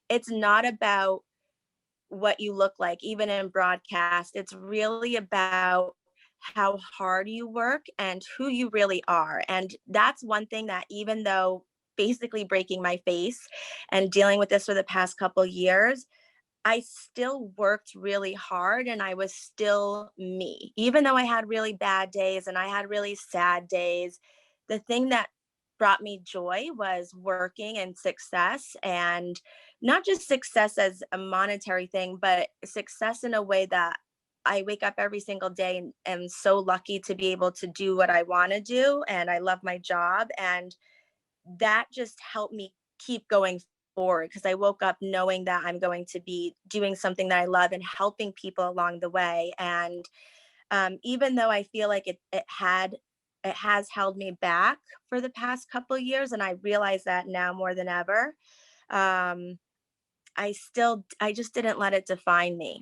it's not about what you look like, even in broadcast. It's really about how hard you work and who you really are. And that's one thing that, even though basically breaking my face and dealing with this for the past couple years, I still worked really hard and I was still me. Even though I had really bad days and I had really sad days, the thing that brought me joy was working and success, and not just success as a monetary thing, but success in a way that I wake up every single day and am so lucky to be able to do what I want to do. And I love my job. And that just helped me keep going forward, because I woke up knowing that I'm going to be doing something that I love and helping people along the way. And even though I feel like it has held me back for the past couple years, and I realize that now more than ever. Um, I just didn't let it define me.